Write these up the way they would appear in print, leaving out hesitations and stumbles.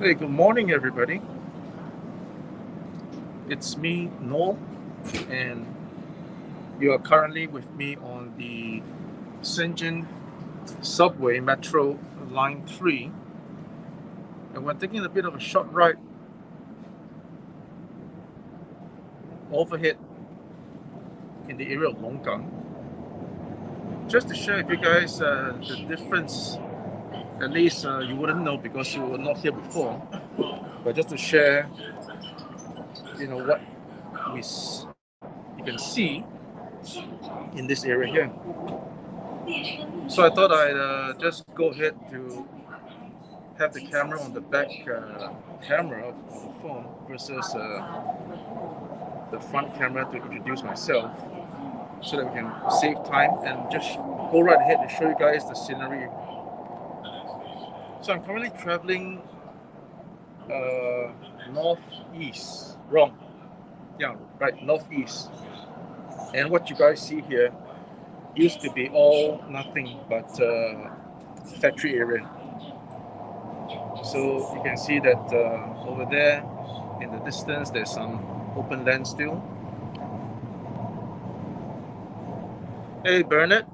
Hey, good morning, everybody. It's me, Noel, and you are currently with me on the Shenzhen subway metro line 3, and we're taking a bit of a short ride overhead in the area of Longgang, just to share with you guys the difference. At least you wouldn't know because you were not here before, but just to share, what you can see in this area here. So I thought I'd just go ahead to have the camera on the back camera of the phone versus the front camera to introduce myself, so that we can save time and just go right ahead and show you guys the scenery. So I'm currently traveling northeast. Wrong. Yeah, right, northeast. And what you guys see here used to be all nothing but factory area. So you can see that over there in the distance there's some open land still. Hey Bernard,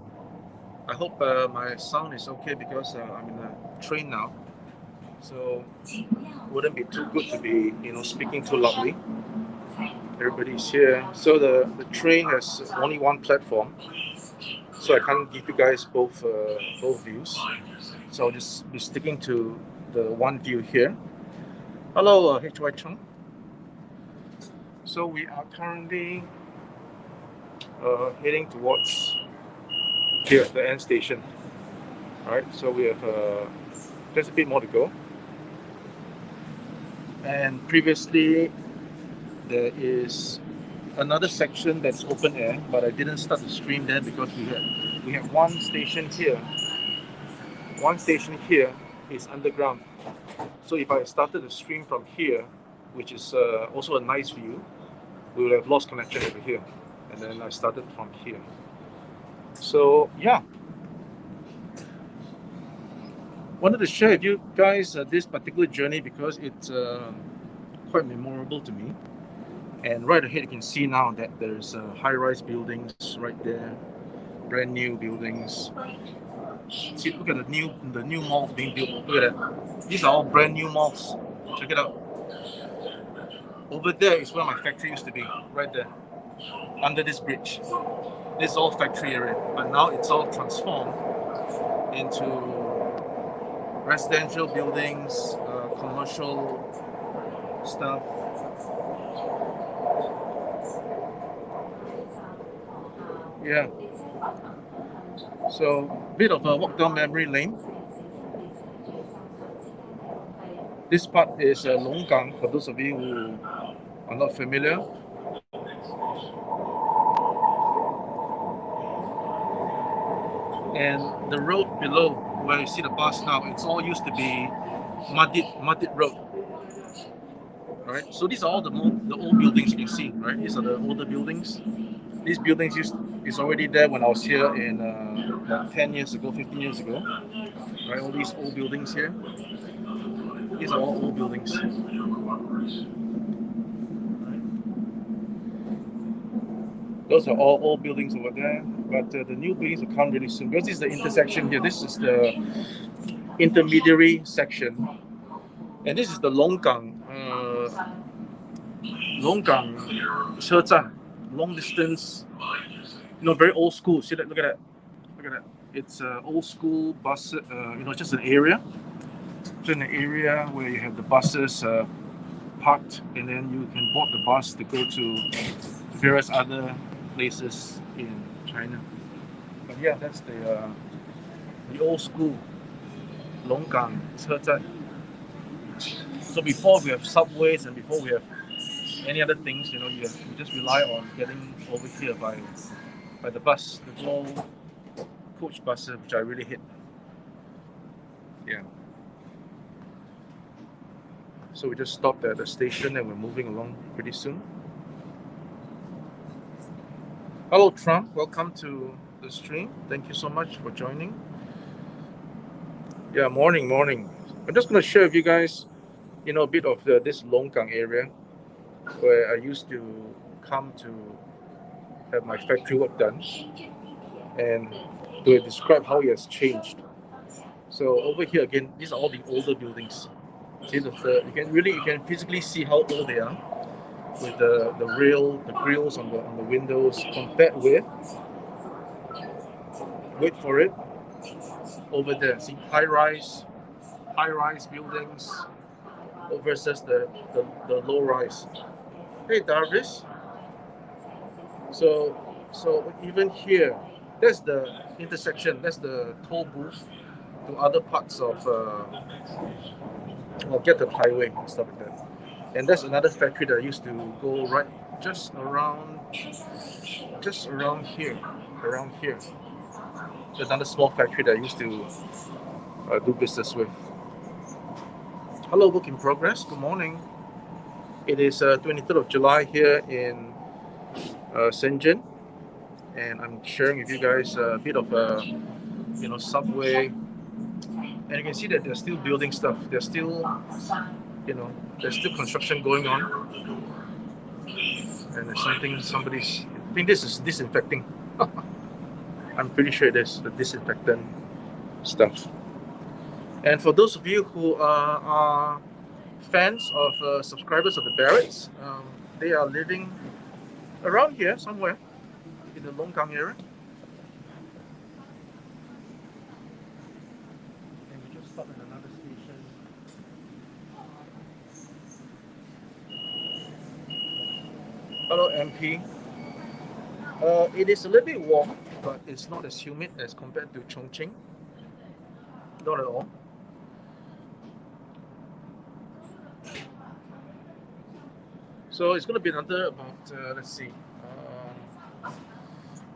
I hope my sound is okay because I'm in a train now, so wouldn't be too good to be speaking too loudly. Everybody's here, so the train has only one platform, so I can't give you guys both views. So I'll just be sticking to the one view here. Hello, HY Chung. So we are currently heading towards here at the end station. Alright, so we have just a bit more to go. And previously there is another section that's open air, but I didn't start the stream there because we have one station here. One station here is underground. So if I started the stream from here, which is also a nice view, we would have lost connection over here. And then I started from here. So yeah, wanted to share with you guys this particular journey because it's quite memorable to me. And right ahead you can see now that there's high-rise buildings right there, brand new buildings. See, look at the new malls being built. Look at that. These are all brand new malls. Check it out. Over there is where my factory used to be, right there, under this bridge. This is all factory area, but now it's all transformed into residential buildings, commercial stuff. Yeah. So, bit of a walk down memory lane. This part is Longgang, for those of you who are not familiar. And the road below, where you see the bus now, it's all used to be mudded road. Right. So these are all the old buildings you can see. Right. These are the older buildings. These buildings is already there when I was here in like 10 years ago, 15 years ago. Right. All these old buildings here. These are all old buildings. Those are all old buildings over there, but the new buildings will come really soon because this is the intersection here. This is the intermediary section, and this is the Longgang 车站, long distance, very old school. See that? Look at that. It's old school bus. Just an area. Just an area where you have the buses parked, and then you can board the bus to go to various other places in China. But yeah, that's the old school Longgang 车站. So before we have subways and before we have any other things, you just rely on getting over here by the bus, the small coach buses, which I really hate. Yeah. So we just stopped at the station and we're moving along pretty soon. Hello Trump, welcome to the stream. Thank you so much for joining. Yeah, morning. I'm just going to share with you guys you know, a bit of this Longgang area where I used to come to have my factory work done, and to describe how it has changed. So over here again, these are all the older buildings. See you can physically see how old they are with the grills on the windows compared with, wait for it, over there. See high rise buildings versus the low rise. Hey Darvis. So even here, that's the intersection, that's the toll booth to other parts of get the highway and stuff like that. And that's another factory that used to go right just around here. There's another small factory that I used to do business with. Hello, work in progress. Good morning. It is 23rd of July here in Shenzhen, and I'm sharing with you guys a bit of subway. And you can see that they're still building stuff. There's still construction going on. And there's somebody's, I think this is disinfecting. I'm pretty sure it is the disinfectant stuff. And for those of you who are fans of subscribers of the Barretts, they are living around here somewhere in the Longgang area. And we just stopped at another station. Hello, MP. It is a little bit warm, but it's not as humid as compared to Chongqing. Not at all. So it's going to be another about, let's see,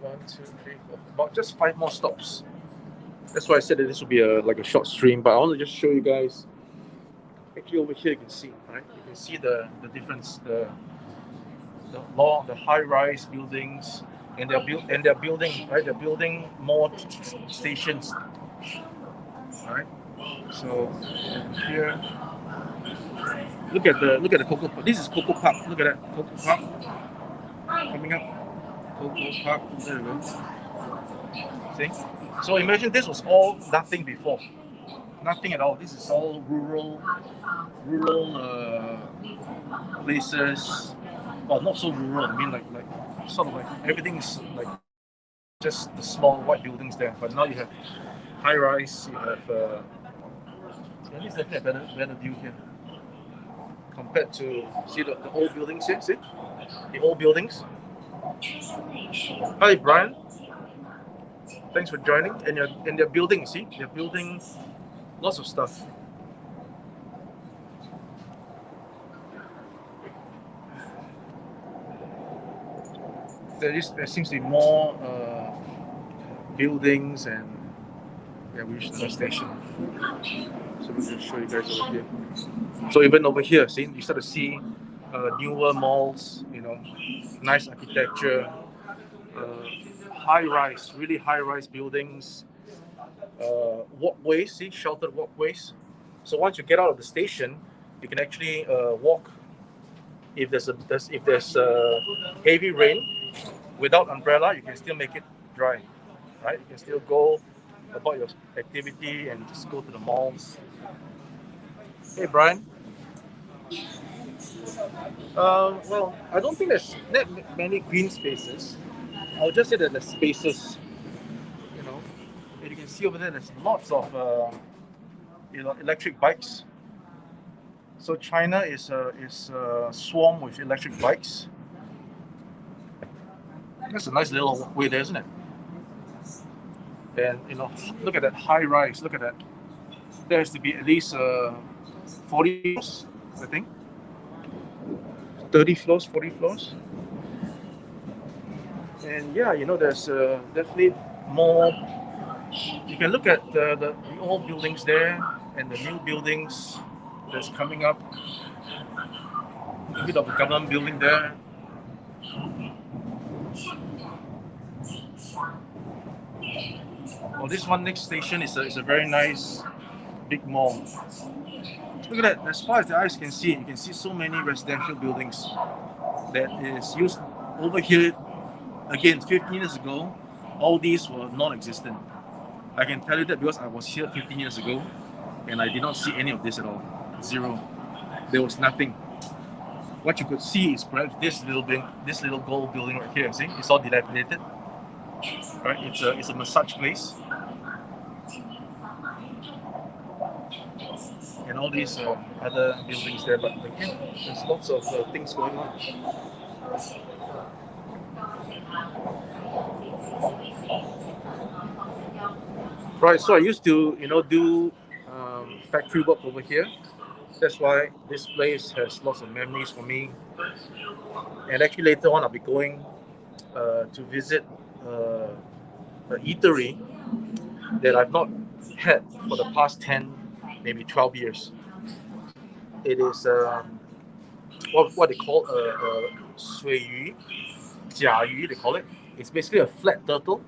1, 2, 3, 4, about just 5 more stops. That's why I said that this will be like a short stream, but I want to just show you guys. Actually, over here you can see, right? You can see the difference, the high-rise buildings, and they're building, right? They're building more stations, right? So here. Look at the Cocoa Park. This is Cocoa Park. Look at that Cocoa Park coming up. Cocoa Park. There we go. See? So imagine this was all nothing before. Nothing at all. This is all rural places. Well, not so rural. I mean, like sort of like everything's like just the small white buildings there. But now you have high rise. You have. At least definitely a better view here. Compared to, see the old buildings here, see? The old buildings. Hi Brian. Thanks for joining. And they're building, see? They're building lots of stuff. There seems to be more buildings, and yeah, we reached the station. So we'll just show you guys over here. So even over here, see, you start to see newer malls, nice architecture, high-rise, really high-rise buildings, walkways, see, sheltered walkways. So once you get out of the station, you can actually walk. If there's heavy rain, without umbrella, you can still make it dry, right? You can still go about your activity and just go to the malls. Hey, Brian. Well, I don't think there's that many green spaces. I'll just say that there's spaces, and you can see over there, there's lots of, electric bikes. So China is swarmed with electric bikes. That's a nice little walkway there, isn't it? And look at that high rise. Look at that. There has to be at least 40 floors, I think. 30 floors, 40 floors. And yeah, there's definitely more. You can look at the old buildings there and the new buildings that's coming up. A bit of a government building there. Well, this one next station is a very nice big mall. Look at that. As far as the eyes can see, you can see so many residential buildings that is used over here. Again, 15 years ago, all these were non-existent. I can tell you that because I was here 15 years ago and I did not see any of this at all. Zero. There was nothing. What you could see is perhaps this little gold building right here. See, it's all dilapidated. Right? It's a massage place. And all these other buildings there, but again, there's lots of things going on. Right, so I used to, do factory work over here. That's why this place has lots of memories for me. And actually later on I'll be going to visit an eatery that I've not had for the past 10, maybe 12 years. It is what they call sui yu, jia yu, they call it. It's basically a flat turtle.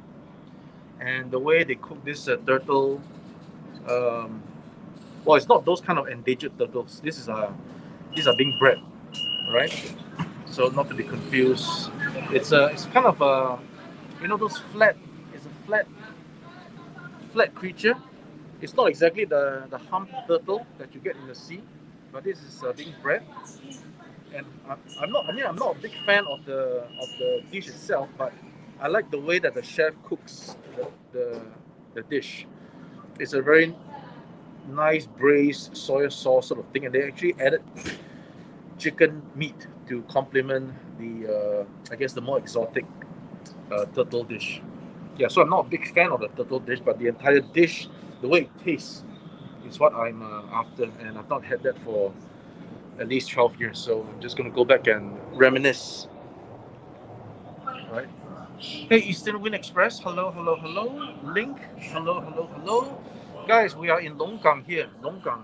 And the way they cook this turtle, well, it's not those kind of endangered turtles. These are being bred, right? So not to be confused. It's kind of those flat. It's a flat creature. It's not exactly the hump turtle that you get in the sea, but this is being bred. And I'm not a big fan of the dish itself, but I like the way that the chef cooks the dish. It's a very nice braised soy sauce sort of thing, and they actually added chicken meat to complement the I guess the more exotic turtle dish. Yeah, so I'm not a big fan of the turtle dish, but the entire dish, the way it tastes, is what I'm after, and I've not had that for at least 12 years. So I'm just gonna go back and reminisce. Right. Hey, Eastern Wind Express. Hello, hello, hello. Link. Hello, hello, hello. Guys, we are in Longgang here. Longgang.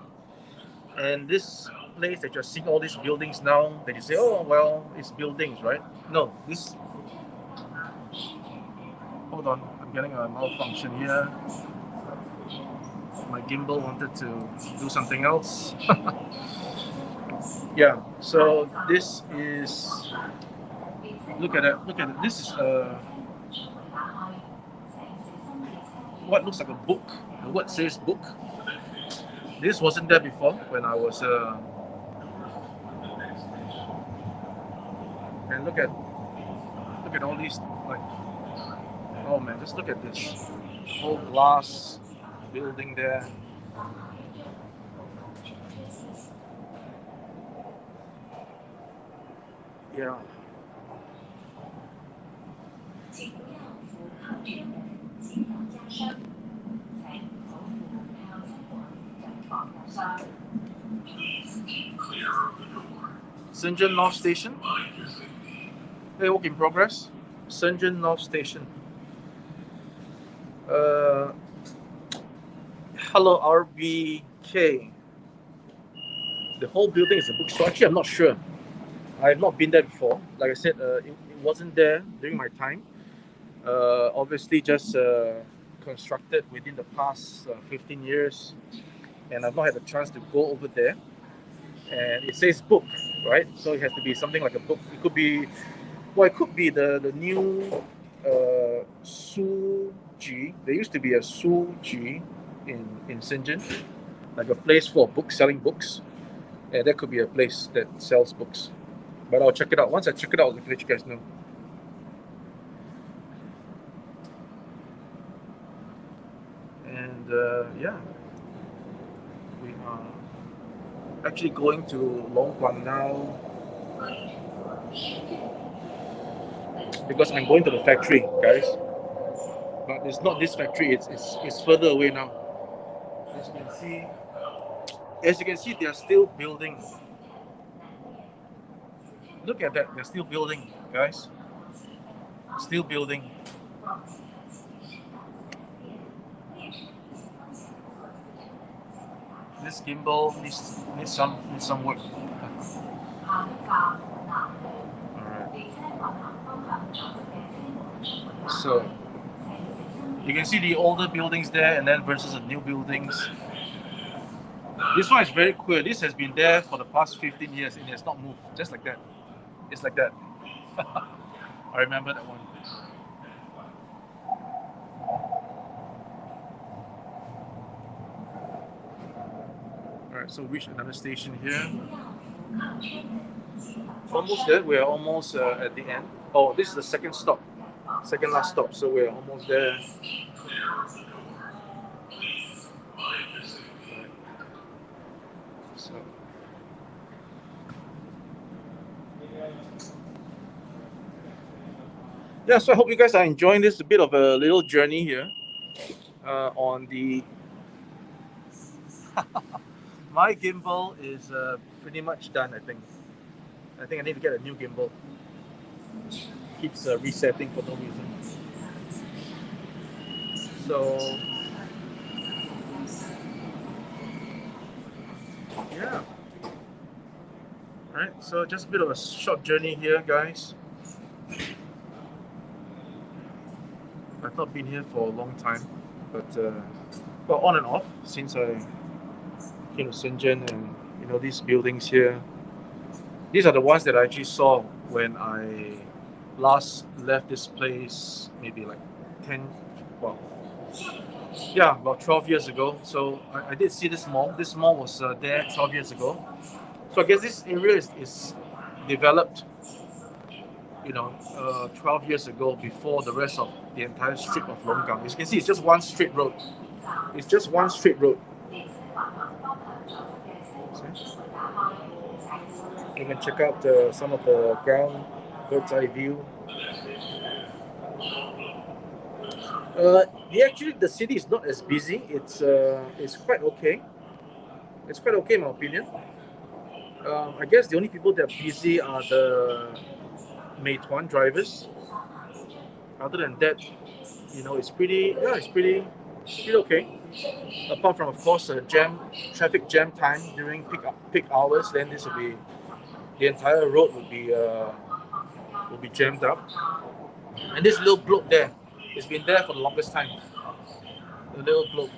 And this place that you're seeing all these buildings now, that you say, oh, well, it's buildings, right? No, this... Hold on. I'm getting a malfunction here. My gimbal wanted to do something else. Yeah, so this is... Look at it. Look at it. This is what looks like a book. The word says book. This wasn't there before when I was. And look at all these, like, oh man, just look at this whole glass building there. Yeah. Shenzhen North Station. Hey, work in progress. Shenzhen North Station. Hello, RBK. The whole building is a bookstore. Actually, I'm not sure. I have not been there before. Like I said, it wasn't there during my time. Obviously, just constructed within the past 15 years, and I've not had the chance to go over there. And it says book, right? So it has to be something like a book. It could be, well, it could be the new Suji. There used to be a Suji in Shenzhen, like a place for books, selling books. And that could be a place that sells books. But I'll check it out. Once I check it out, I'll let you guys know. And yeah, we are actually going to Longgang now because I'm going to the factory, guys. But it's not this factory. It's further away now. As you can see, they are still building. Look at that. They're still building, guys. Still building. This gimbal needs some work. Alright. So you can see the older buildings there, and then versus the new buildings. This one is very clear. This has been there for the past 15 years and it has not moved. Just like that. It's like that. I remember that one. Alright, so reach another station here. Almost there. We're almost at the end. Oh, this is the second stop. Second last stop. So we're almost there. So. Yeah, so I hope you guys are enjoying this. A bit of a little journey here on the... My gimbal is pretty much done, I think. I think I need to get a new gimbal. Keeps resetting for no reason. So, yeah. Alright, so just a bit of a short journey here, guys. I've not been here for a long time, but well, on and off since I came to Shenzhen, and you know, these buildings here. These are the ones that I actually saw when I last left this place, maybe like 10, well, yeah, about 12 years ago. So I did see this mall. This mall was there 12 years ago. So I guess this area is developed, you know, 12 years ago before the rest of the entire strip of Longgang. As you can see, it's just one straight road. It's just one straight road. You can check out some of the ground bird's eye view. Actually, the city is not as busy. It's quite okay. It's quite okay in my opinion. I guess the only people that are busy are the Meituan drivers. Other than that, you know, it's pretty okay. Apart from, of course, traffic jam time during peak hours, then this will be, the entire road will be jammed up. And this little block there, it's been there for the longest time. The little block.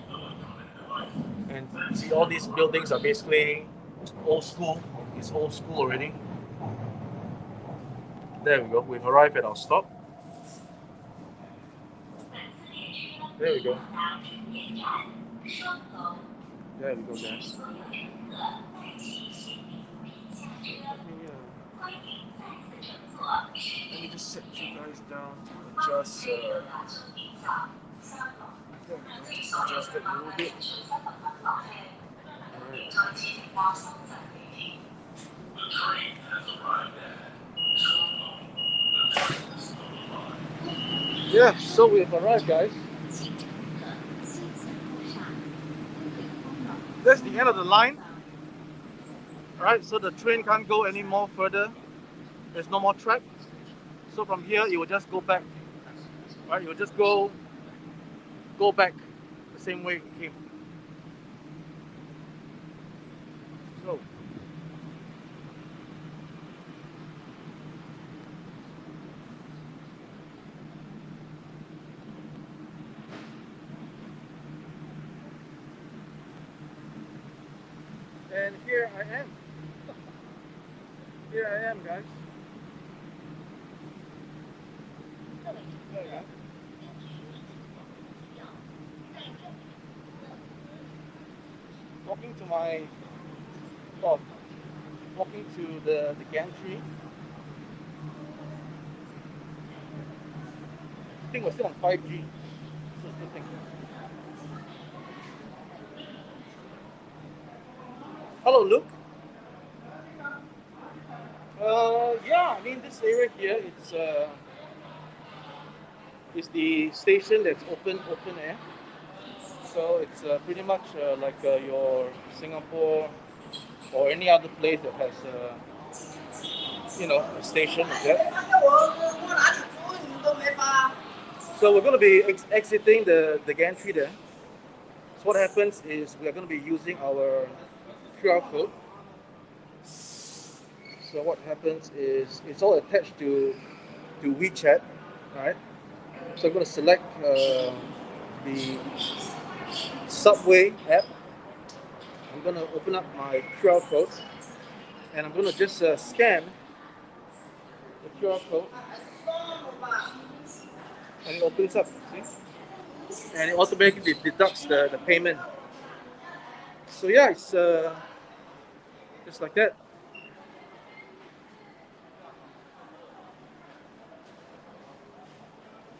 And see, all these buildings are basically old school. It's old school already. There we go. We've arrived at our stop. There we go. There we go, guys. Let me just set you guys down to adjust. Just adjust it a little bit. Yeah, so we've arrived, guys. That's the end of the line. Alright, so the train can't go any more further. There's no more track. So from here, it will just go back. Right, it will just go back the same way it came. So. And here I am. Here I am, guys. There you go. Walking to my, well, walking to the gantry. I think we're still on 5G. So it's a good thing. Hello, Luke. Yeah, I mean, this area here, it's the station that's open air. So it's pretty much like your Singapore or any other place that has, you know, a station like that. So we're going to be exiting the gantry there. So what happens is we are going to be using our QR code. So what happens is it's all attached to WeChat, right? So I'm going to select the subway app. I'm gonna open up my QR code, and I'm gonna just scan the QR code, and it opens up. See? And it automatically deducts the payment. So yeah, it's just like that.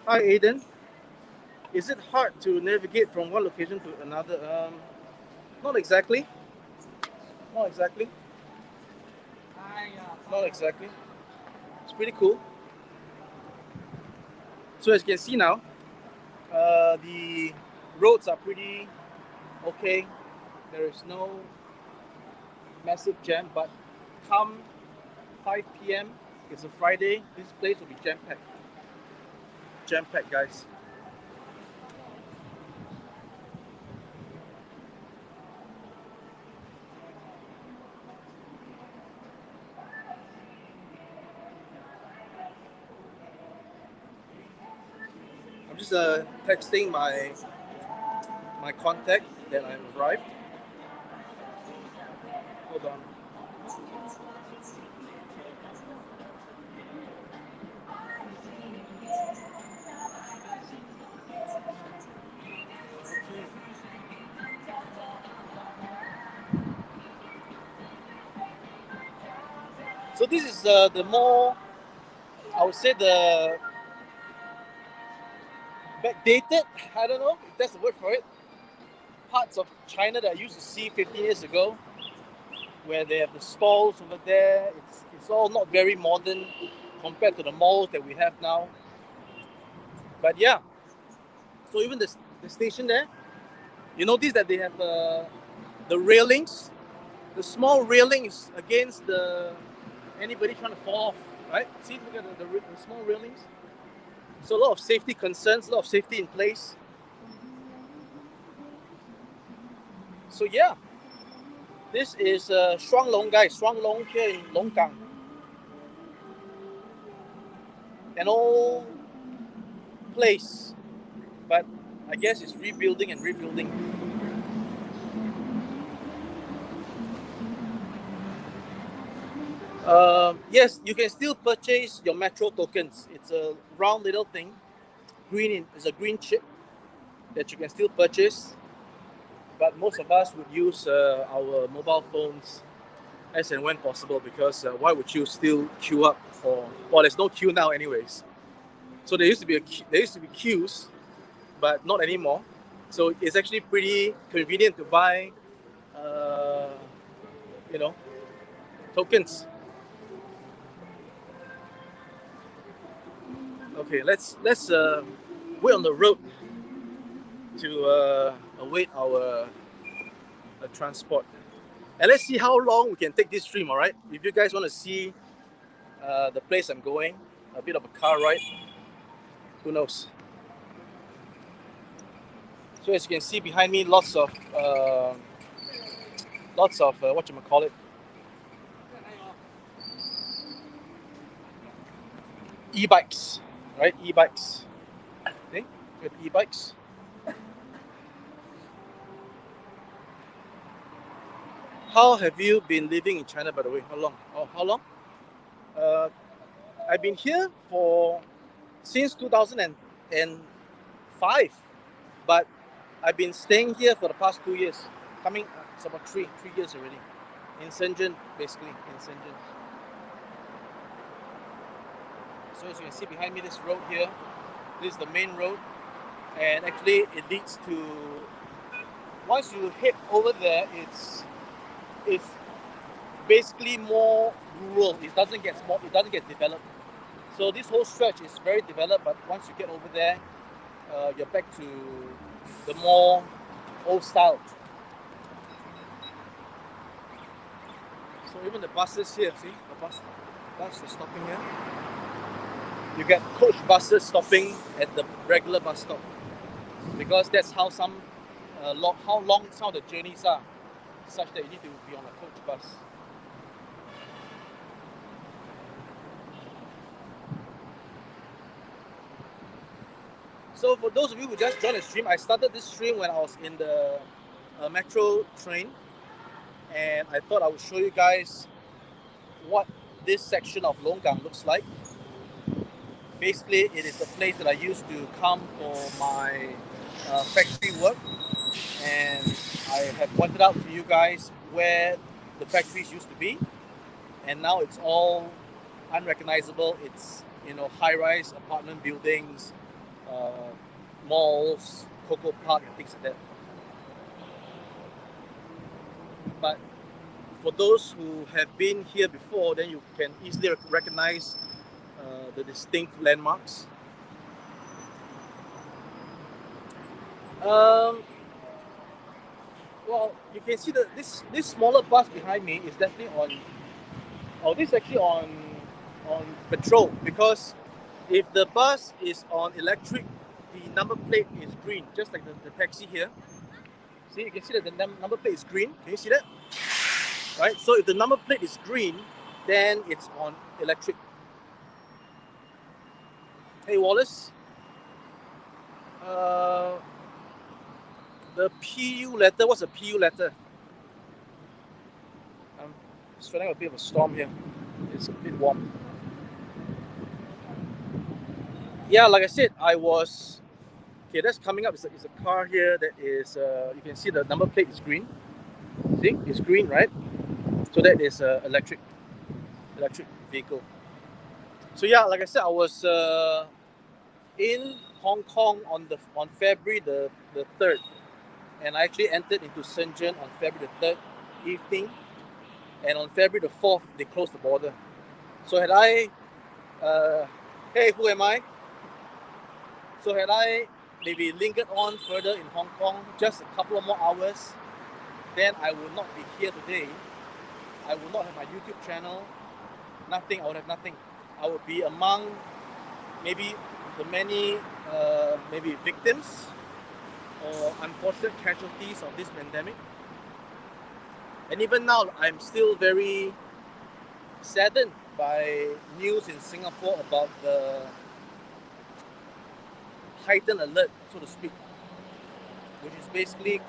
Hi Aiden. Is it hard to navigate from one location to another? Not exactly. Not exactly. Not exactly. It's pretty cool. So as you can see now, the roads are pretty okay. There is no massive jam, but come 5 p.m., it's a Friday, this place will be jam-packed. Jam-packed, guys. I'm just texting my contact that I've arrived. Hold on. So this is the more, I would say, the backdated, I don't know if that's the word for it, parts of China that I used to see 15 years ago, where they have the stalls over there. It's all not very modern compared to the malls that we have now. But yeah, so even the station there, you notice that they have the railings, the small railings against anybody trying to fall off, right? See, look at the small railings. So a lot of safety concerns, a lot of safety in place. So yeah, this is Longgang here in Longgang. An old place, but I guess it's rebuilding and rebuilding. Yes, you can still purchase your metro tokens. It's a round little thing. It's a green chip that you can still purchase. But most of us would use our mobile phones as and when possible, because why would you still queue up for? Well, there's no queue now, anyways. So there used to be queues, but not anymore. So it's actually pretty convenient to buy, uh, you know, tokens. Okay, let's wait on the road to await our transport, and let's see how long we can take this stream. All right, if you guys want to see the place I'm going, a bit of a car ride, who knows? So as you can see behind me, lots of what you call it, e-bikes, right? E-bikes. Okay, good e-bikes. How have you been living in China, by the way? How long? Oh, how long? I've been here since 2005, but I've been staying here for the past 2 years. It's about three years already. In Shenzhen, basically, in Shenzhen. So as you can see behind me, this road here, this is the main road. And actually it leads to, once you head over there, it's basically more rural. It doesn't get developed. So this whole stretch is very developed, but once you get over there, you're back to the more old style. So even the buses here, see the bus is stopping here. You get coach buses stopping at the regular bus stop, because that's how how long some of the journeys are, such that you need to be on a coach bus. So for those of you who just joined the stream, I started this stream when I was in the metro train. and I thought I would show you guys what this section of Longgang looks like. Basically, it is the place that I used to come for my factory work, and I have pointed out to you guys where the factories used to be, and now it's all unrecognizable. It's high-rise apartment buildings, uh, malls, cocoa park, and things like that. But for those who have been here before, then you can easily recognize the distinct landmarks. Well, you can see that this smaller bus behind me is definitely on. Oh, this is actually on petrol, because if the bus is on electric, the number plate is green, just like the taxi here. See, you can see that the number plate is green. Can you see that? Right. So if the number plate is green, then it's on electric. Hey Wallace, the PU letter. What's a PU letter? I'm just feeling a bit of a storm here. It's a bit warm. Yeah, like I said, I was. Okay, that's coming up. It's a car here that is. You can see the number plate is green. See, it's green, right? So that is electric vehicle. So yeah, like I said, I was in Hong Kong on February the 3rd, and I actually entered into Shenzhen on February the 3rd evening, and on February the 4th they closed the border. So had I, hey, who am I? So had I maybe lingered on further in Hong Kong just a couple of more hours, then I would not be here today. I would not have my YouTube channel. Nothing. I would have nothing. I would be among maybe the many maybe victims or unfortunate casualties of this pandemic. And even now, I'm still very saddened by news in Singapore about the heightened alert, so to speak, which is basically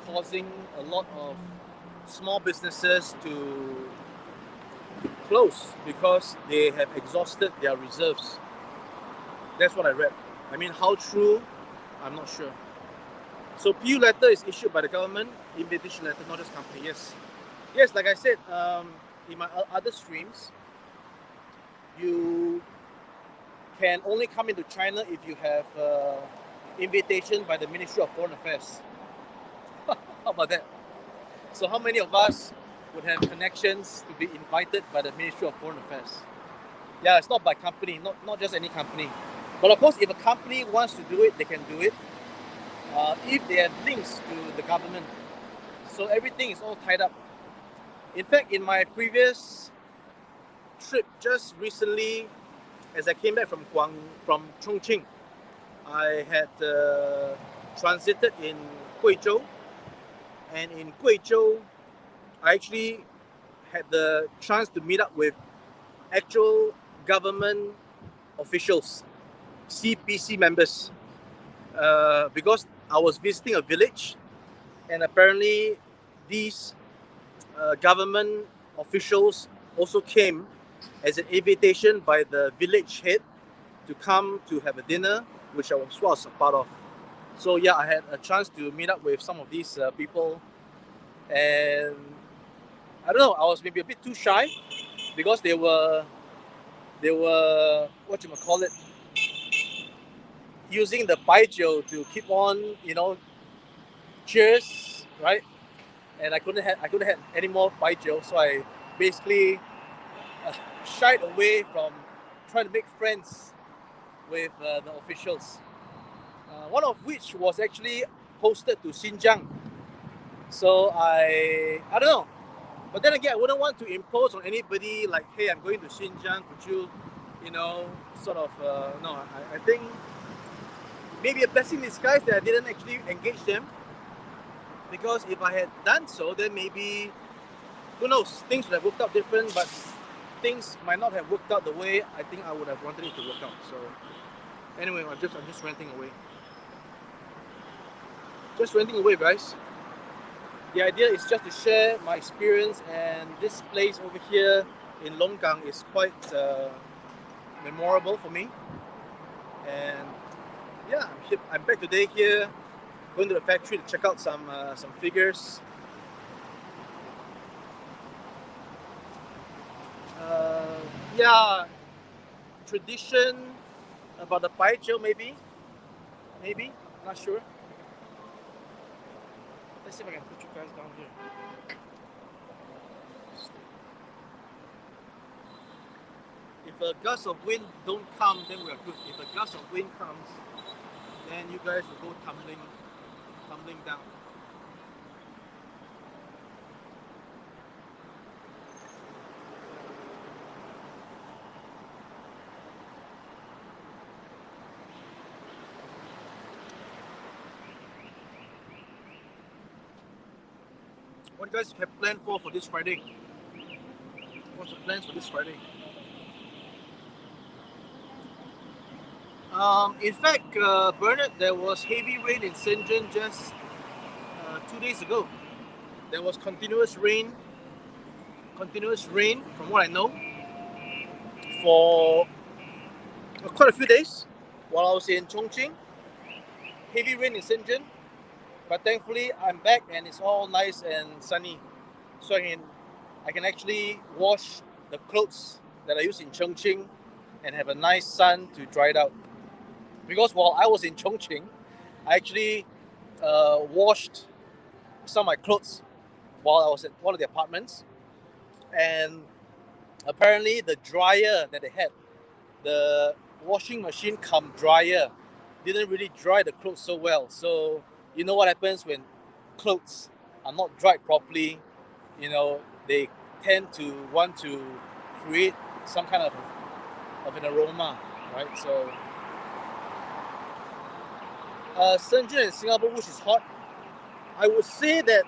causing a lot of small businesses to close because they have exhausted their reserves. That's what I read. I mean, how true, I'm not sure. So PU letter is issued by the government, invitation letter, not just company. Yes, like I said, in my other streams, you can only come into China if you have invitation by the Ministry of Foreign Affairs. How about that? So how many of us would have connections to be invited by the Ministry of Foreign Affairs? Yeah, it's not by company, not just any company. But of course, if a company wants to do it, they can do it. If they have links to the government. So everything is all tied up. In fact, in my previous trip just recently, as I came back from Chongqing, I had transited in Guizhou, and in Guizhou, I actually had the chance to meet up with actual government officials, CPC members, because I was visiting a village, and apparently these government officials also came as an invitation by the village head to come to have a dinner, which I was a part of. So yeah, I had a chance to meet up with some of these people, and I don't know, I was maybe a bit too shy because they were what you might call it, using the baijiu to keep on, cheers, right? And I couldn't have any more baijiu, so I basically shied away from trying to make friends with the officials. One of which was actually posted to Xinjiang. So I don't know. But then again, I wouldn't want to impose on anybody like, hey, I'm going to Xinjiang. Could you, sort of, no, I think maybe a blessing in disguise that I didn't actually engage them. Because if I had done so, then maybe, who knows, things would have worked out different, but things might not have worked out the way I think I would have wanted it to work out. So anyway, I'm just ranting away. Just ranting away, guys. the idea is just to share my experience, and this place over here in Longgang is quite memorable for me. And yeah, I'm back today here, going to the factory to check out some figures. Yeah, tradition about the pai jiu, maybe, not sure. Let's see if I can put you guys down here. If a gust of wind don't come, then we are good. If a gust of wind comes, then you guys will go tumbling down. What do you guys have planned for this Friday? What's the plans for this Friday? In fact, Bernard, there was heavy rain in Shenzhen just 2 days ago. There was continuous rain from what I know, for quite a few days while I was in Chongqing. Heavy rain in Shenzhen, but thankfully I'm back and it's all nice and sunny, so I can actually wash the clothes that I use in Chongqing and have a nice sun to dry it out. Because while I was in Chongqing, I actually washed some of my clothes while I was at one of the apartments, and apparently the dryer that they had, the washing machine cum dryer, didn't really dry the clothes so well. So you know what happens when clothes are not dried properly, they tend to want to create some kind of an aroma, right? So Shenzhen and Singapore, which is hot, I would say that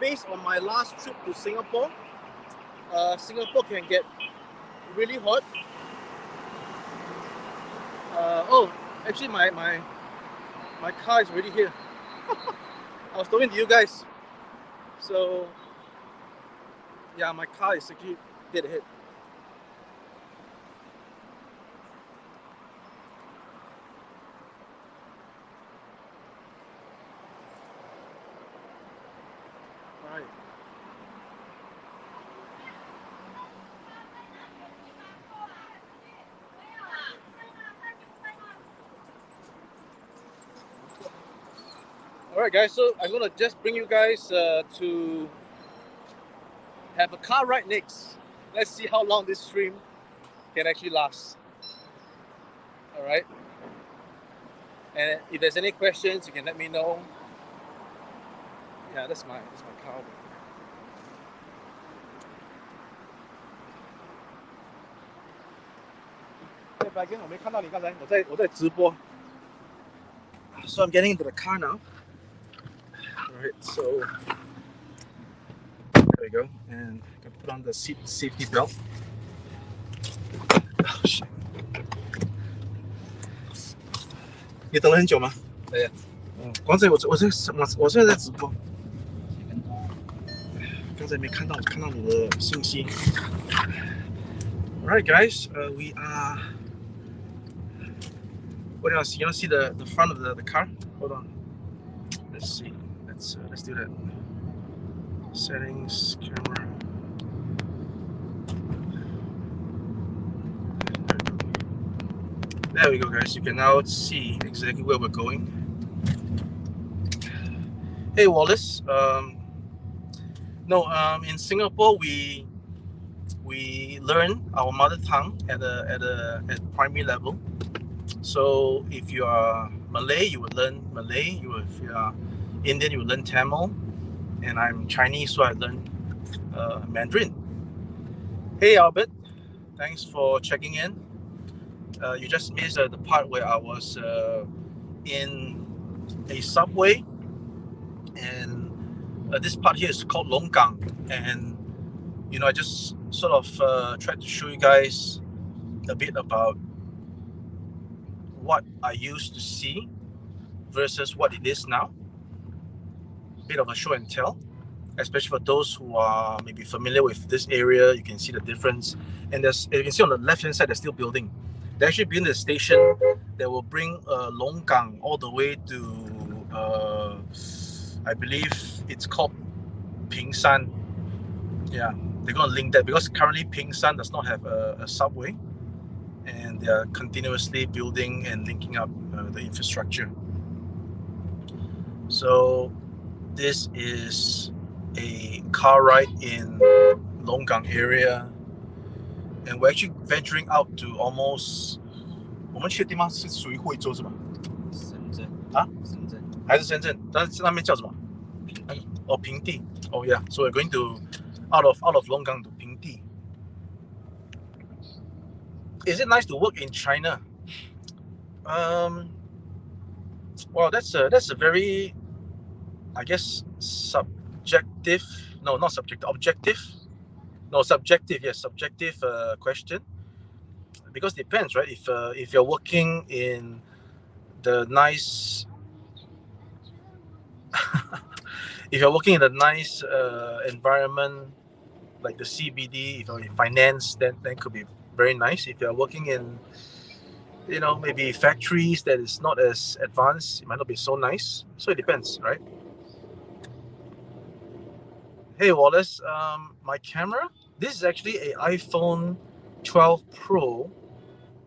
based on my last trip to Singapore, Singapore can get really hot. Actually my car is already here. I was talking to you guys. So yeah, my car is actually dead ahead. All right. Alright guys, so I'm gonna just bring you guys to have a car ride next. Let's see how long this stream can actually last. Alright. And if there's any questions, you can let me know. Yeah, that's my car. 白根，我没看到你刚才，我在直播。So I'm getting into the car now. Alright, so there we go, and I can put on the safety belt. Oh shit! 你等了很久吗？对呀。光这我现在在直播。刚才没看到，看到你的信息。Alright, guys, we are. What else? You want to see the front of the car? Hold on. Let's see. Let's do that. Settings, camera. There we go, guys. You can now see exactly where we're going. Hey, Wallace. In Singapore we learn our mother tongue at primary level. So if you are Malay, you would learn Malay. If you are Indian, you would learn Tamil. And I'm Chinese, so I learned Mandarin. Hey, Albert. Thanks for checking in. You just missed the part where I was in a subway. And this part here is called Longgang. And, I just sort of tried to show you guys a bit about what I used to see versus what it is now. Bit of a show and tell. especially for those who are maybe familiar with this area. You can see the difference. And as you can see on the left hand side, they're still building. They're actually building the station that will bring Longgang all the way to I believe it's called Pingshan. Yeah, they're going to link that because currently Pingshan does not have a subway, and they are continuously building and linking up the infrastructure. So this is a car ride in Longgang area, and we're actually venturing out to almost 我们去的地方是属于惠州是吧？深圳啊？深圳还是深圳？但是那边叫什么？哦，平地。Oh yeah, so we're going to out of Longgang to Pingdi. Is it nice to work in China? Well, that's a very, I guess, subjective. No, not subjective. Objective. No, subjective. Yes, subjective question. Because it depends, right? If you're working in the nice, if you're working in a nice environment like the CBD, if you're in finance, then could be very nice. If you're working in, maybe factories that is not as advanced, it might not be so nice. So it depends, right? Hey Wallace, my camera. This is actually an iPhone 12 Pro,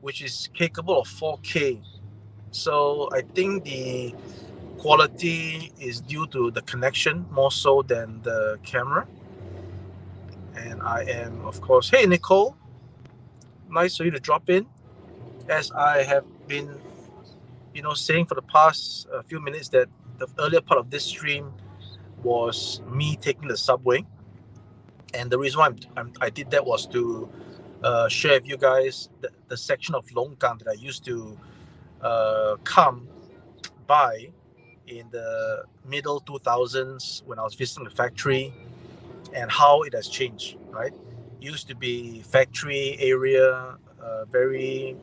which is capable of 4K. So I think the quality is due to the connection more so than the camera. And I am, of course, hey Nicole, nice for you to drop in. As I have been, saying for the past few minutes, that the earlier part of this stream was me taking the subway, and the reason why I did that was to share with you guys the section of Longgang that I used to come by in the middle 2000s when I was visiting the factory, and how it has changed, right? Used to be factory area, very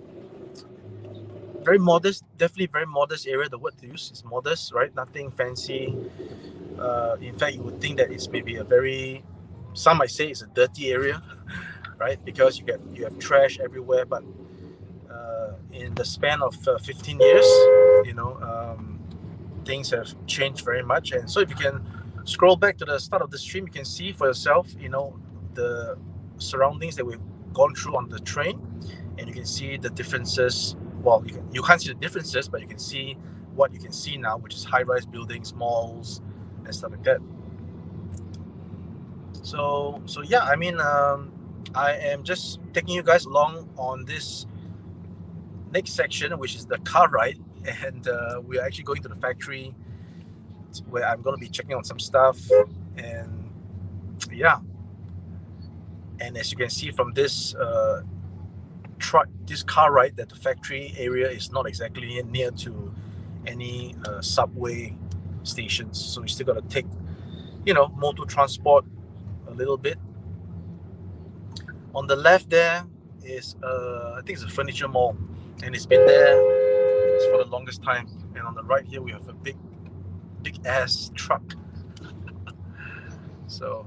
modest, definitely very modest area. The word to use is modest, right? Nothing fancy. In fact, you would think that it's maybe some might say it's a dirty area, right? Because you have trash everywhere. But in the span of 15 years, things have changed very much. And so if you can scroll back to the start of the stream, you can see for yourself, the surroundings that we've gone through on the train, and you can see the differences. Well, you can't see the differences, but you can see what you can see now, which is high-rise buildings, malls, and stuff like that. So yeah, I mean, I am just taking you guys along on this next section, which is the car ride, and we are actually going to the factory where I'm going to be checking on some stuff, and yeah. And as you can see from this car ride, that the factory area is not exactly near to any subway stations, so you still got to take motor transport a little bit. On the left there is I think it's a furniture mall, and it's been there for the longest time. And on the right here we have a big ass truck. So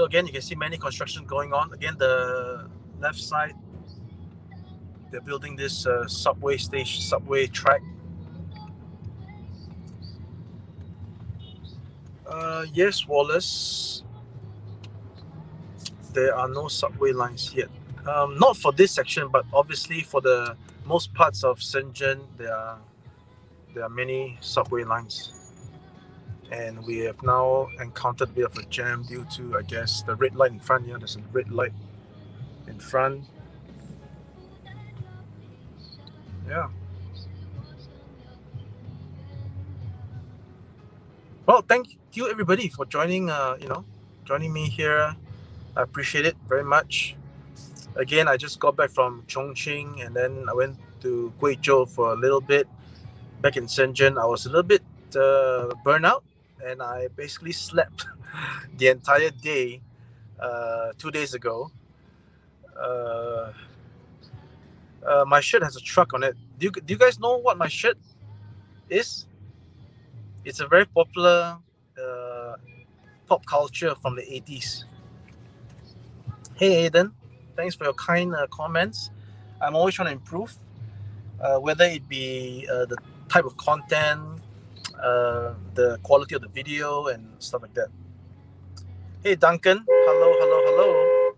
again, you can see many construction going on. Again, the left side, they're building this subway track. Yes, Wallace, there are no subway lines yet. Not for this section, but obviously for the most parts of Shenzhen, there are many subway lines. And we have now encountered a bit of a jam due to, I guess, the red light in front. Yeah, there's a red light in front. Yeah. Well, thank you everybody for joining. Joining me here. I appreciate it very much. Again, I just got back from Chongqing, and then I went to Guizhou for a little bit. Back in Shenzhen, I was a little bit burnt out, and I basically slept the entire day 2 days ago. My shirt has a truck on it. Do you guys know what my shirt is? It's a very popular pop culture from the 80s. Hey Aiden, thanks for your kind comments. I'm always trying to improve, whether it be the type of content, the quality of the video, and stuff like that. Hey Duncan, hello.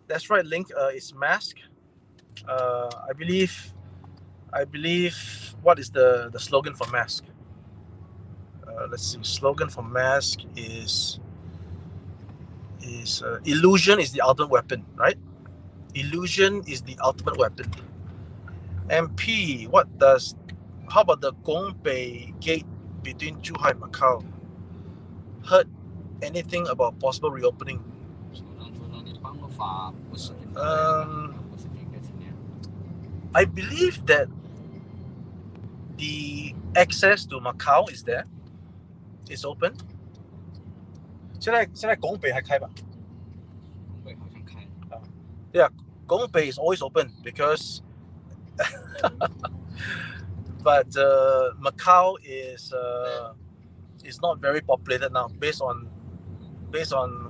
That's right, Link. It's mask. I believe. What is the slogan for mask? Let's see. Slogan for mask is illusion is the ultimate weapon, right? Illusion is the ultimate weapon. MP, how about the Gongbei gate between Zhuhai and Macau? Heard anything about possible reopening? I believe that the access to Macau is there. It's open. 现在 Gongbei 还开吧？ Yeah, Gongbei is always open because but Macau is not very populated now based on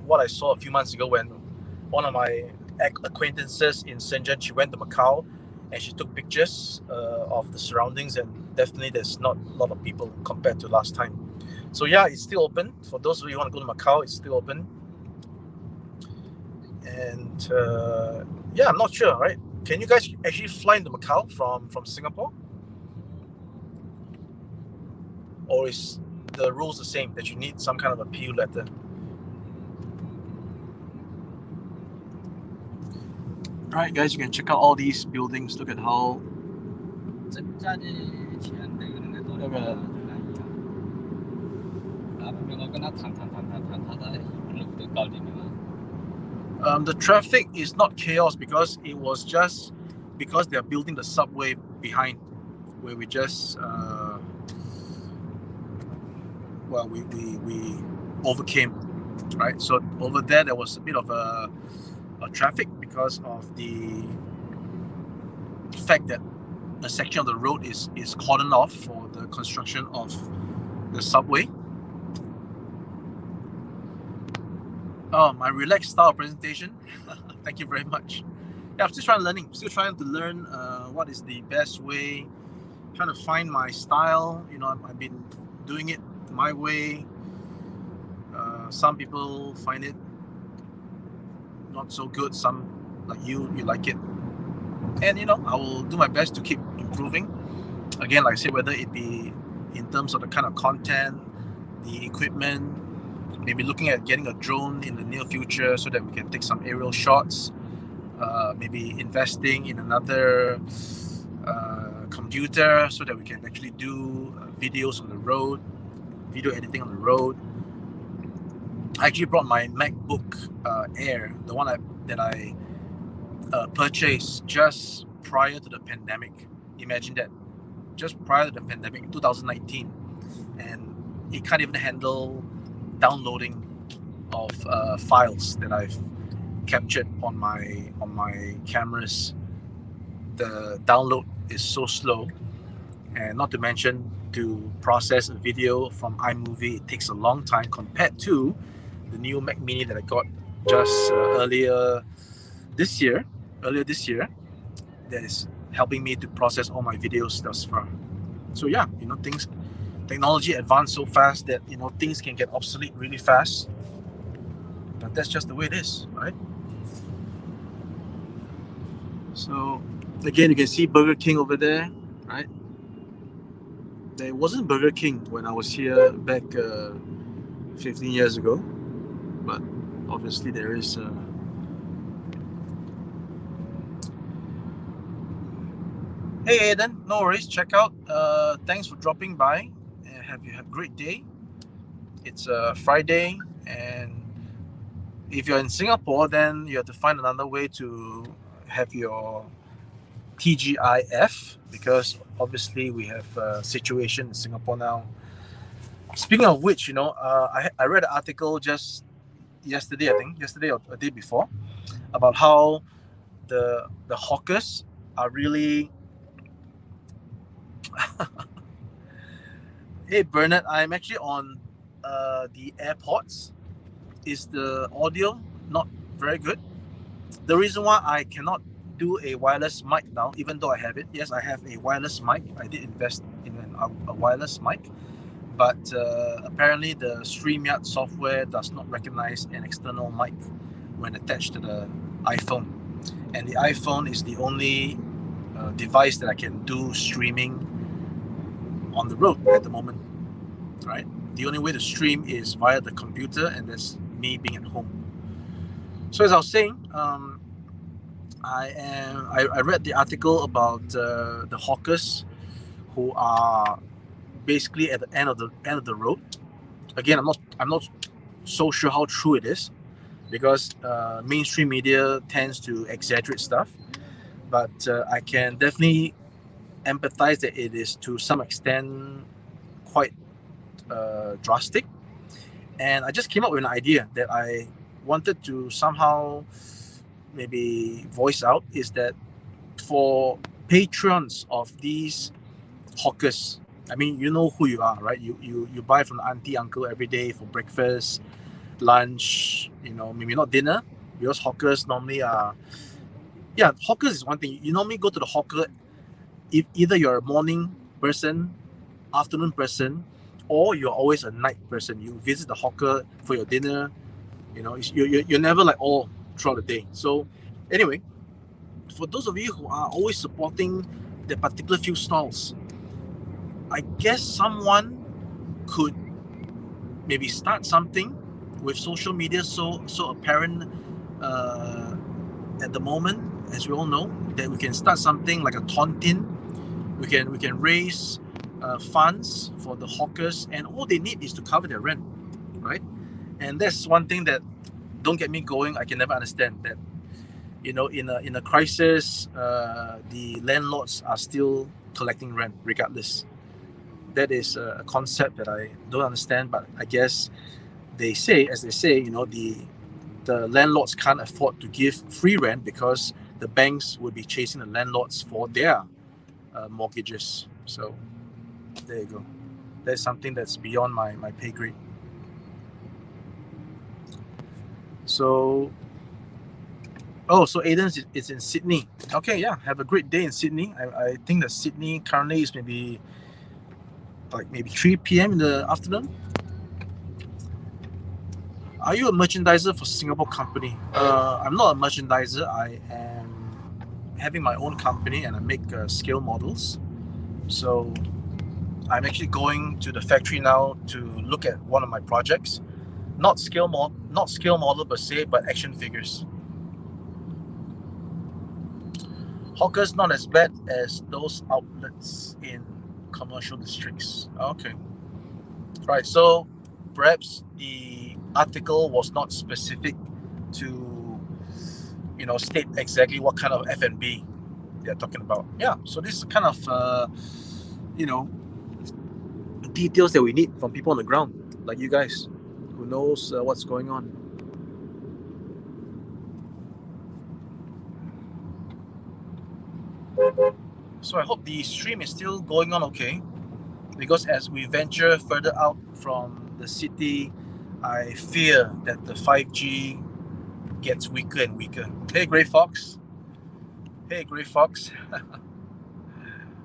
what I saw a few months ago when one of my acquaintances in Shenzhen, she went to Macau and she took pictures of the surroundings, and definitely there's not a lot of people compared to last time. So yeah, it's still open. For those of you who want to go to Macau, it's still open. And yeah, I'm not sure, right? Can you guys actually fly into Macau from Singapore? Or is the rules the same, that you need some kind of appeal letter? Alright guys, you can check out all these buildings. Look at how the traffic is not chaos because it was just because they are building the subway behind, where we just we overcame, right? So over there was a bit of a traffic because of the fact that a section of the road is cordoned off for the construction of the subway. Oh, my relaxed style presentation. Thank you very much. Yeah, I'm still trying to learn what is the best way, trying to find my style. You know, I've been doing it my way. Some people find it not so good. Some, like you like it. And you know, I will do my best to keep improving. Again, like I said, whether it be in terms of the kind of content, the equipment, maybe looking at getting a drone in the near future so that we can take some aerial shots, maybe investing in another computer so that we can actually do videos on the road, video editing on the road. I actually brought my MacBook Air, the one that I purchased just prior to the pandemic. Imagine that, just prior to the pandemic, 2019, and it can't even handle downloading of files that I've captured on my cameras. The download is so slow, and not to mention to process a video from iMovie, it takes a long time compared to the new Mac Mini that I got just earlier this year. That is helping me to process all my videos thus far. So yeah, you know, technology advanced so fast that, you know, things can get obsolete really fast. But that's just the way it is, right? So again, you can see Burger King over there, right? There wasn't Burger King when I was here back 15 years ago, but obviously there is. Hey Aiden, no worries. Check out. Thanks for dropping by. Have a great day. It's a Friday, and if you're in Singapore, then you have to find another way to have your TGIF, because obviously we have a situation in Singapore now. Speaking of which, you know, I read an article just yesterday or the day before, about how the hawkers are really. Hey Bernard, I'm actually on the AirPods. Is the audio not very good? The reason why I cannot do a wireless mic now, even though I have it, yes, I have a wireless mic. I did invest in a wireless mic, but apparently the StreamYard software does not recognize an external mic when attached to the iPhone. And the iPhone is the only device that I can do streaming on the road at the moment, right? The only way to stream is via the computer, and that's me being at home. So as I was saying, I read the article about the hawkers who are basically at the end of the road. Again, I'm not so sure how true it is, because mainstream media tends to exaggerate stuff, but I can definitely empathize that it is to some extent quite drastic. And I just came up with an idea that I wanted to somehow maybe voice out, is that for patrons of these hawkers, I mean, you know who you are, right? You buy from the auntie uncle every day for breakfast, lunch, maybe not dinner, because hawkers normally are, yeah, hawkers is one thing. You normally go to the hawker if either you're a morning person, afternoon person, or you're always a night person. You visit the hawker for your dinner. You're never like all throughout the day. So anyway, for those of you who are always supporting the particular few stalls, I guess someone could maybe start something with social media so apparent at the moment, as we all know, that we can start something like a tontine. We can raise funds for the hawkers, and all they need is to cover their rent, right? And that's one thing that, don't get me going, I can never understand that. In a crisis, the landlords are still collecting rent regardless. That is a concept that I don't understand, but I guess they say, the landlords can't afford to give free rent because the banks would be chasing the landlords for their mortgages. So there you go. That's something that's beyond my pay grade. So Aiden is in Sydney. Okay, yeah, have a great day in Sydney. I think that Sydney currently is maybe 3 p.m. in the afternoon. Are you a merchandiser for Singapore company? I'm not a merchandiser. I am having my own company, and I make scale models. So I'm actually going to the factory now to look at one of my projects. Not scale model per se, but action figures. Hawkers not as bad as those outlets in commercial districts. Okay. Right. So perhaps the article was not specific to state exactly what kind of F&B they're talking about. Yeah. So this is kind of details that we need from people on the ground, like you guys, who knows what's going on. So I hope the stream is still going on okay, because as we venture further out from the city, I fear that the 5G gets weaker and weaker. Hey, Grey Fox. Hey, Grey Fox.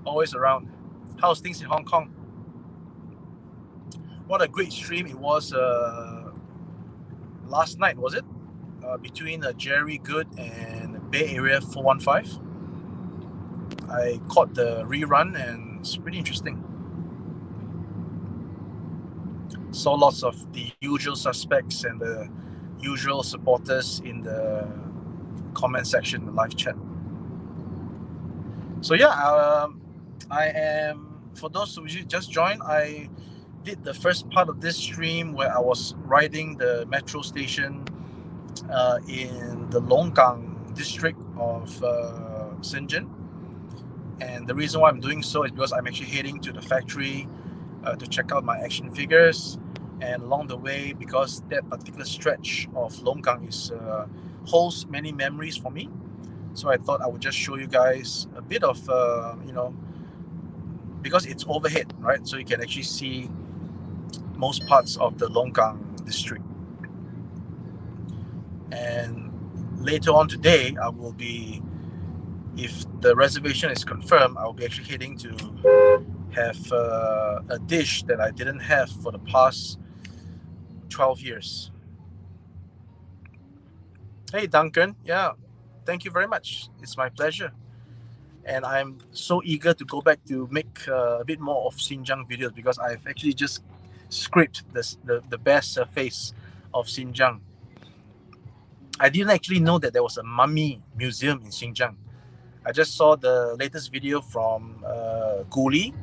Always around. How's things in Hong Kong? What a great stream it was last night, was it? Between Jerry Good and Bay Area 415. I caught the rerun, and it's pretty interesting. Saw lots of the usual suspects and the usual supporters in the comment section, the live chat. So yeah, I am, for those of you who just joined, I did the first part of this stream where I was riding the metro station in the Longgang district of Shenzhen. And the reason why I'm doing so is because I'm actually heading to the factory to check out my action figures. And along the way, because that particular stretch of Longgang holds many memories for me, So I thought I would just show you guys a bit of, because it's overhead, right? So you can actually see most parts of the Longgang district. And later on today, I will be, if the reservation is confirmed, I will be actually heading to have a dish that I didn't have for the past 12 years. Hey Duncan, yeah, thank you very much. It's my pleasure. And I'm so eager to go back to make a bit more of Xinjiang videos, because I've actually just scraped the best surface of Xinjiang. I didn't actually know that there was a mummy museum in Xinjiang. I just saw the latest video from Guli,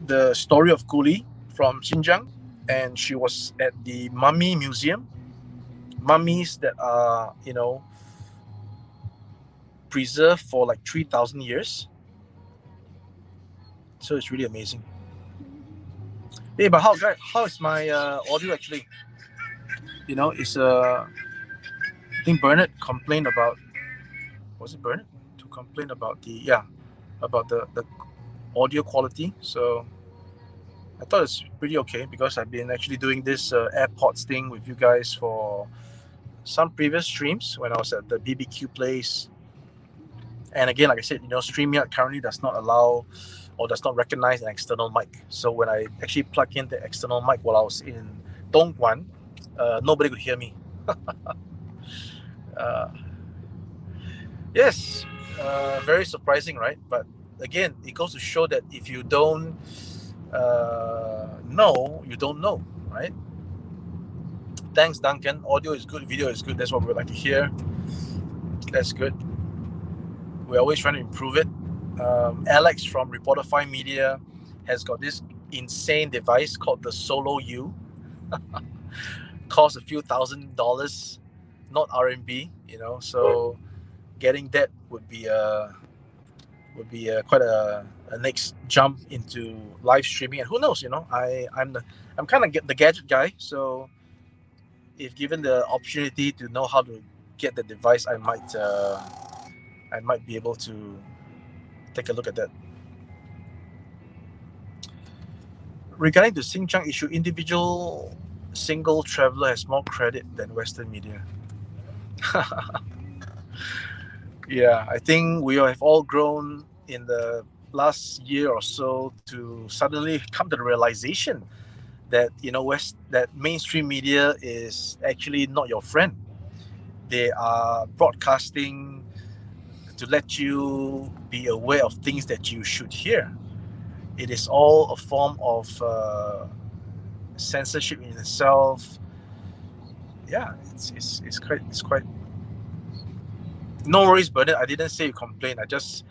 the story of Guli from Xinjiang, and she was at the mummy museum. Mummies that are, preserved for like 3,000 years. So it's really amazing. Hey, but how is my audio actually? It's I think Bernard complained about, was it Bernard? To complain about the audio quality. So I thought it's pretty okay, because I've been actually doing this AirPods thing with you guys for some previous streams when I was at the BBQ place. And again, like I said, StreamYard currently does not allow or does not recognize an external mic. So when I actually plug in the external mic while I was in Dongguan, nobody could hear me. Yes, very surprising, right? But again, it goes to show that if you don't know, you don't know, right? Thanks, Duncan. Audio is good, video is good. That's what we would like to hear. That's good. We're always trying to improve it. Alex from Reportify Media has got this insane device called the Solo U. Costs a few $1,000s, not RMB. So getting that would be quite a next jump into live streaming. And who knows? I'm kind of the gadget guy. So if given the opportunity to know how to get the device, I might be able to take a look at that. Regarding the Xinjiang issue, individual single traveler has more credit than Western media. Yeah, I think we have all grown in the last year or so to suddenly come to the realization that that mainstream media is actually not your friend. They are broadcasting to let you be aware of things that you should hear. It is all a form of censorship in itself. Yeah, it's quite. No worries, brother. I didn't say you complain. I just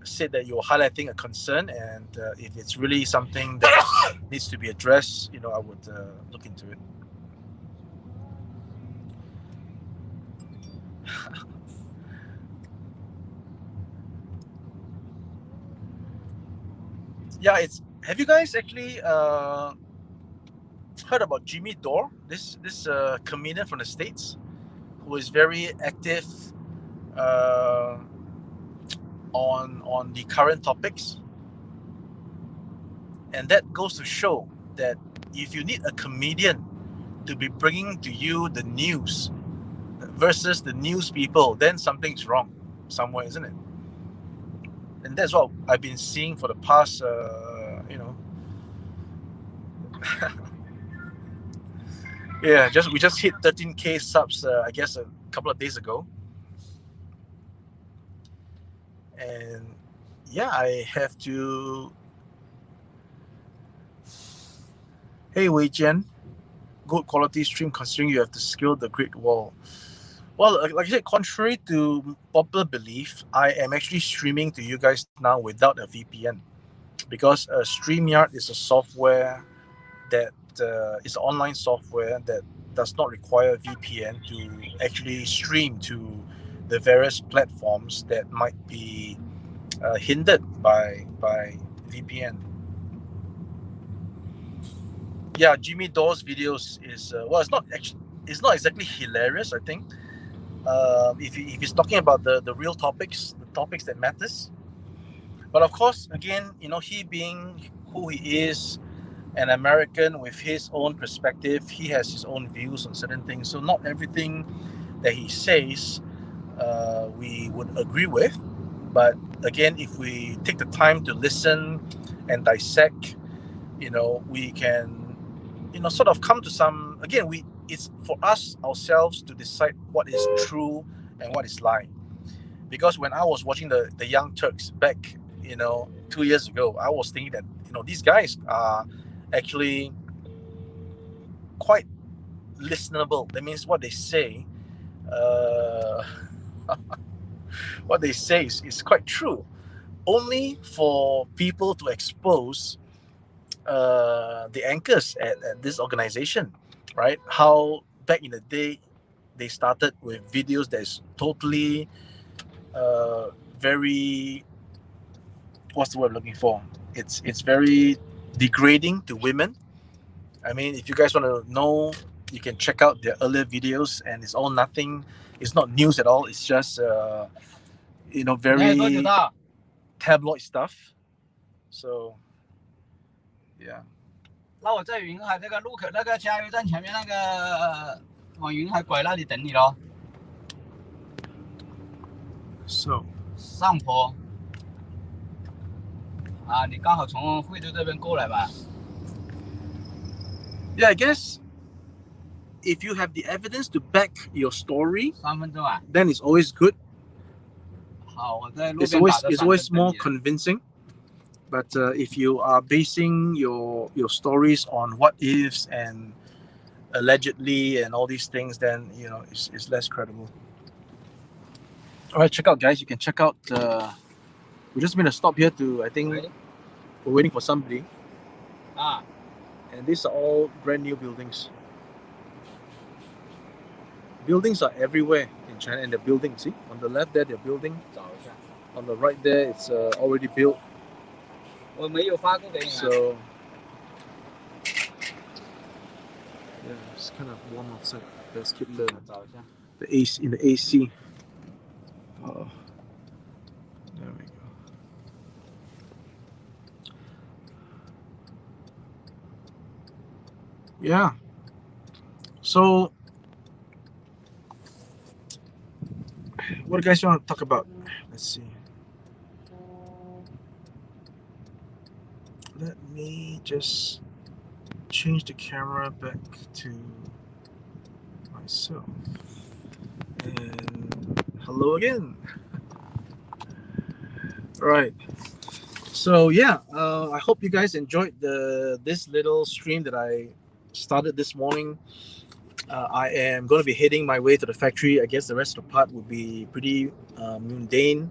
said that you're highlighting a concern, and if it's really something that needs to be addressed, I would look into it. Yeah, have you guys actually heard about Jimmy Dore, this comedian from the States, who is very active on the current topics? And that goes to show that if you need a comedian to be bringing to you the news versus the news people, then something's wrong somewhere, isn't it? And that's what I've been seeing for the past, yeah, we just hit 13K subs, I guess, a couple of days ago. And yeah, I have to. Hey, Wei Jian, good quality stream considering you have to scale the Great Wall. Well, like I said, contrary to popular belief, I am actually streaming to you guys now without a VPN, because StreamYard is a software that is an online software that does not require VPN to actually stream to the various platforms that might be hindered by VPN. Yeah, Jimmy Dore's videos is it's not exactly hilarious, I think, if he's talking about the real topics, the topics that matters. But of course, again, he being who he is, an American with his own perspective, he has his own views on certain things. So not everything that he says we would agree with. But again, if we take the time to listen and dissect, we can, sort of come to some. Again, it's for us ourselves to decide what is true and what is lie. Because when I was watching the Young Turks back, 2 years ago, I was thinking that these guys are actually quite listenable. That means what they say, what they say is quite true. Only for people to expose the anchors at this organization, right? How back in the day they started with videos that is totally very, what's the word I'm looking for? It's very degrading to women. I mean, if you guys want to know, you can check out their earlier videos, and it's all nothing. It's not news at all. It's just very tabloid stuff. So yeah. 那我在云海这个路口那个加油站前面那个往云海拐那里等你咯。So 上坡。啊，你刚好从惠州这边过来吧？ Yeah, I guess if you have the evidence to back your story, 3分钟啊？ then it's always good. 好，我在路 It's 边 always 打的 it's always more convincing. But if you are basing your stories on what ifs and allegedly and all these things, then it's less credible. All right, check out, guys. You can check out. We just made a stop here to. I think we're waiting for somebody. Ah. And these are all brand new buildings. Buildings are everywhere in China, and they're building. See, on the left there, they're building. On the right there, it's already built. 我没有发过给你。 So yeah, it's kind of warm outside. Let's keep the AC in the AC. Oh, there we go. Yeah. So, what do you guys want to talk about? Let's see. Let me just change the camera back to myself. And hello again. Right. So yeah, I hope you guys enjoyed this little stream that I started this morning. I am going to be heading my way to the factory. I guess the rest of the part will be pretty mundane.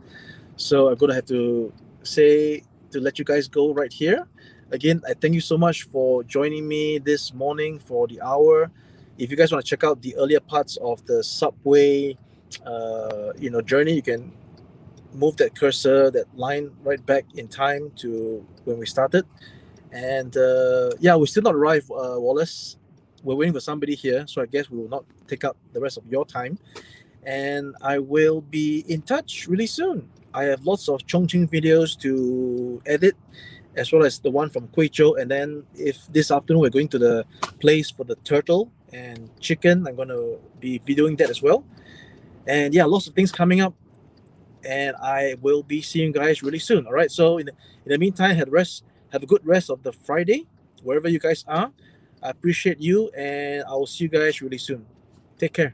So I'm going to have to let you guys go right here. Again, I thank you so much for joining me this morning for the hour. If you guys want to check out the earlier parts of the subway, journey, you can move that cursor, that line right back in time to when we started. And we still not arrived, Wallace. We're waiting for somebody here, so I guess we will not take up the rest of your time. And I will be in touch really soon. I have lots of Chongqing videos to edit, as well as the one from Guizhou. And then if this afternoon we're going to the place for the turtle and chicken, I'm going to be videoing that as well. And yeah, lots of things coming up. And I will be seeing you guys really soon. All right. So in the meantime, have a good rest of the Friday, wherever you guys are. I appreciate you, and I will see you guys really soon. Take care.